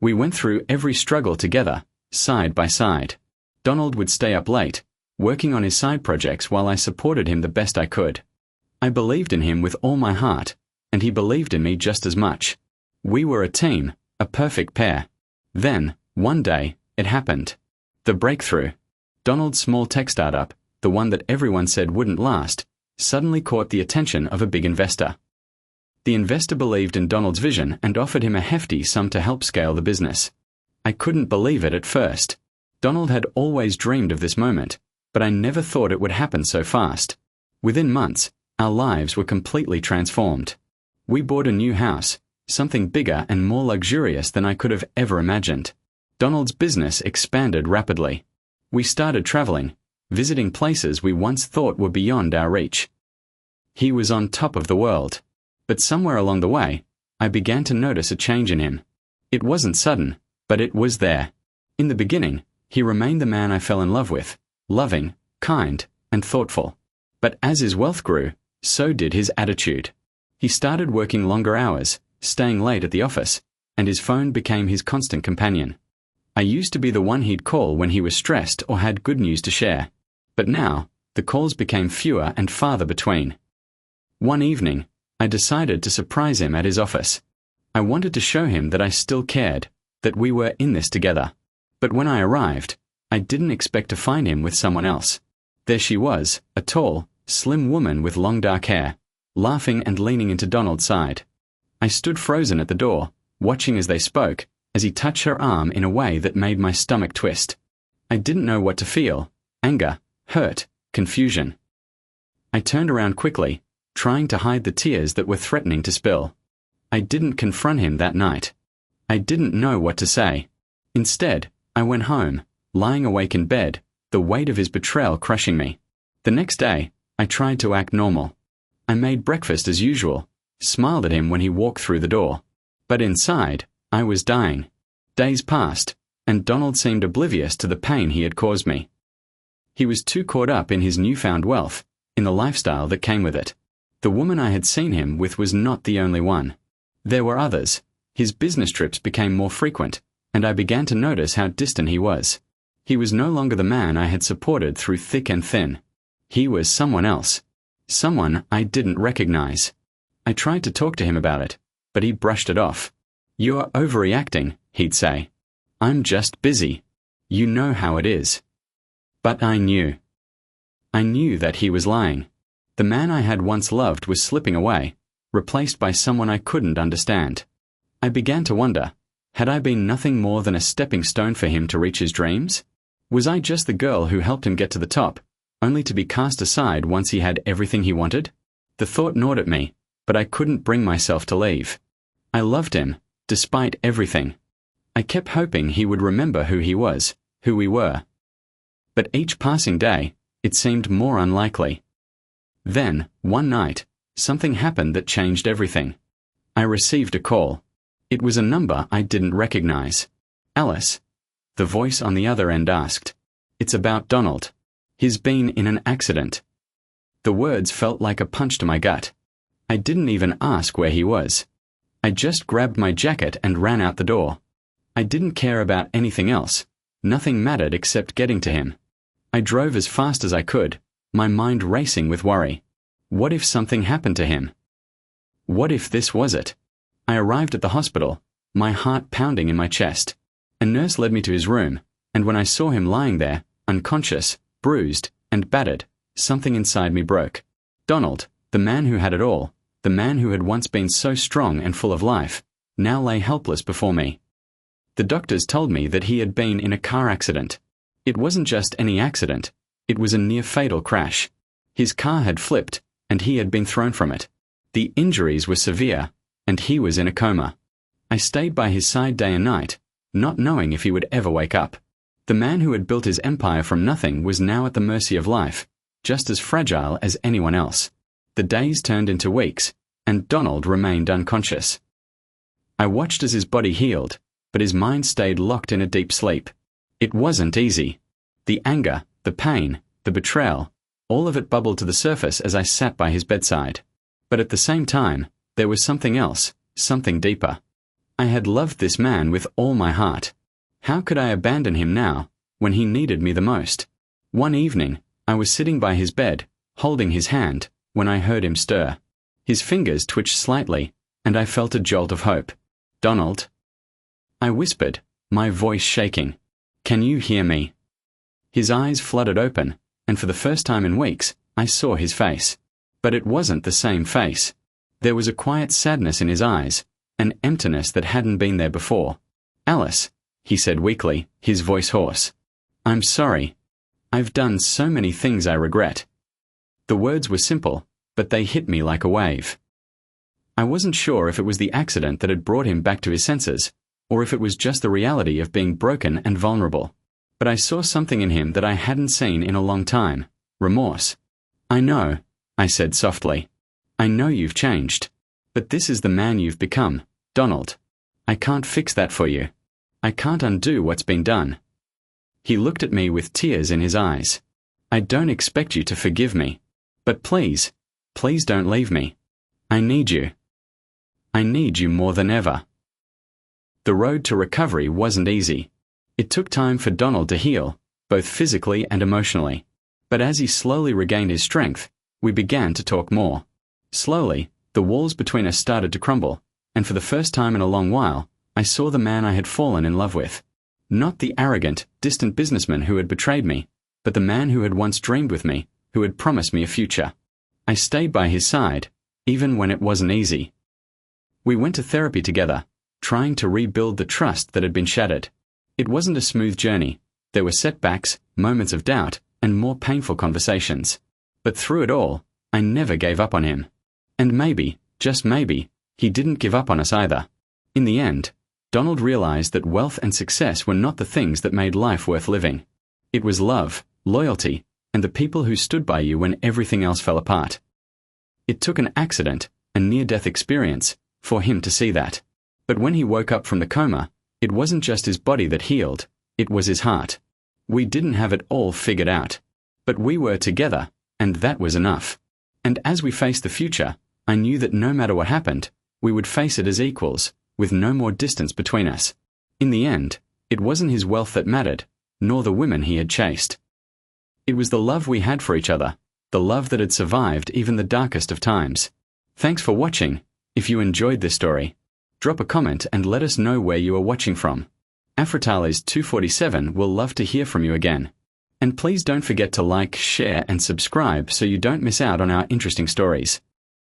We went through every struggle together, side by side. Donald would stay up late, working on his side projects while I supported him the best I could. I believed in him with all my heart, and he believed in me just as much. We were a team, a perfect pair. Then, one day, it happened. The breakthrough. Donald's small tech startup, the one that everyone said wouldn't last, suddenly caught the attention of a big investor. The investor believed in Donald's vision and offered him a hefty sum to help scale the business. I couldn't believe it at first. Donald had always dreamed of this moment, but I never thought it would happen so fast. Within months, our lives were completely transformed. We bought a new house, something bigger and more luxurious than I could have ever imagined. Donald's business expanded rapidly. We started traveling, visiting places we once thought were beyond our reach. He was on top of the world. But somewhere along the way, I began to notice a change in him. It wasn't sudden, but it was there. In the beginning, he remained the man I fell in love with, loving, kind, and thoughtful. But as his wealth grew, so did his attitude. He started working longer hours, staying late at the office, and his phone became his constant companion. I used to be the one he'd call when he was stressed or had good news to share. But now, the calls became fewer and farther between. One evening, I decided to surprise him at his office. I wanted to show him that I still cared, that we were in this together. But when I arrived, I didn't expect to find him with someone else. There she was, a tall, slim woman with long dark hair, laughing and leaning into Donald's side. I stood frozen at the door, watching as they spoke, as he touched her arm in a way that made my stomach twist. I didn't know what to feel: anger, hurt, confusion. I turned around quickly, trying to hide the tears that were threatening to spill. I didn't confront him that night. I didn't know what to say. Instead, I went home, lying awake in bed, the weight of his betrayal crushing me. The next day, I tried to act normal. I made breakfast as usual, smiled at him when he walked through the door. But inside, I was dying. Days passed, and Donald seemed oblivious to the pain he had caused me. He was too caught up in his newfound wealth, in the lifestyle that came with it. The woman I had seen him with was not the only one. There were others. His business trips became more frequent, and I began to notice how distant he was. He was no longer the man I had supported through thick and thin. He was someone else. Someone I didn't recognize. I tried to talk to him about it, but he brushed it off. "You're overreacting," he'd say. "I'm just busy. You know how it is." But I knew. I knew that he was lying. The man I had once loved was slipping away, replaced by someone I couldn't understand. I began to wonder, had I been nothing more than a stepping stone for him to reach his dreams? Was I just the girl who helped him get to the top, only to be cast aside once he had everything he wanted? The thought gnawed at me, but I couldn't bring myself to leave. I loved him, despite everything. I kept hoping he would remember who he was, who we were. But each passing day, it seemed more unlikely. Then, one night, something happened that changed everything. I received a call. It was a number I didn't recognize. "Alice?" The voice on the other end asked. "It's about Donald. He's been in an accident." The words felt like a punch to my gut. I didn't even ask where he was. I just grabbed my jacket and ran out the door. I didn't care about anything else. Nothing mattered except getting to him. I drove as fast as I could, my mind racing with worry. What if something happened to him? What if this was it? I arrived at the hospital, my heart pounding in my chest. A nurse led me to his room, and when I saw him lying there, unconscious, bruised, and battered, something inside me broke. Donald, the man who had it all, the man who had once been so strong and full of life, now lay helpless before me. The doctors told me that he had been in a car accident. It wasn't just any accident, it was a near-fatal crash. His car had flipped, and he had been thrown from it. The injuries were severe, and he was in a coma. I stayed by his side day and night, not knowing if he would ever wake up. The man who had built his empire from nothing was now at the mercy of life, just as fragile as anyone else. The days turned into weeks, and Donald remained unconscious. I watched as his body healed, but his mind stayed locked in a deep sleep. It wasn't easy. The anger, the pain, the betrayal, all of it bubbled to the surface as I sat by his bedside. But at the same time, there was something else, something deeper. I had loved this man with all my heart. How could I abandon him now, when he needed me the most? One evening, I was sitting by his bed, holding his hand, when I heard him stir. His fingers twitched slightly, and I felt a jolt of hope. "Donald?" I whispered, my voice shaking. "Can you hear me?" His eyes fluttered open, and for the first time in weeks, I saw his face. But it wasn't the same face. There was a quiet sadness in his eyes, an emptiness that hadn't been there before. "Alice," he said weakly, his voice hoarse. "I'm sorry. I've done so many things I regret." The words were simple, but they hit me like a wave. I wasn't sure if it was the accident that had brought him back to his senses, or if it was just the reality of being broken and vulnerable. But I saw something in him that I hadn't seen in a long time: remorse. "I know," I said softly. "I know you've changed. But this is the man you've become, Donald. I can't fix that for you. I can't undo what's been done." He looked at me with tears in his eyes. "I don't expect you to forgive me. But please, please don't leave me. I need you. I need you more than ever." The road to recovery wasn't easy. It took time for Donald to heal, both physically and emotionally. But as he slowly regained his strength, we began to talk more. Slowly, the walls between us started to crumble, and for the first time in a long while, I saw the man I had fallen in love with. Not the arrogant, distant businessman who had betrayed me, but the man who had once dreamed with me, who had promised me a future. I stayed by his side, even when it wasn't easy. We went to therapy together, trying to rebuild the trust that had been shattered. It wasn't a smooth journey. There were setbacks, moments of doubt, and more painful conversations. But through it all, I never gave up on him. And maybe, just maybe, he didn't give up on us either. In the end, Donald realized that wealth and success were not the things that made life worth living. It was love, loyalty, and the people who stood by you when everything else fell apart. It took an accident, a near-death experience, for him to see that. But when he woke up from the coma, it wasn't just his body that healed, it was his heart. We didn't have it all figured out. But we were together, and that was enough. And as we faced the future, I knew that no matter what happened, we would face it as equals, with no more distance between us. In the end, it wasn't his wealth that mattered, nor the women he had chased. It was the love we had for each other, the love that had survived even the darkest of times. Thanks for watching. If you enjoyed this story, drop a comment and let us know where you are watching from. Afrotales 247 will love to hear from you again. And please don't forget to like, share and subscribe so you don't miss out on our interesting stories.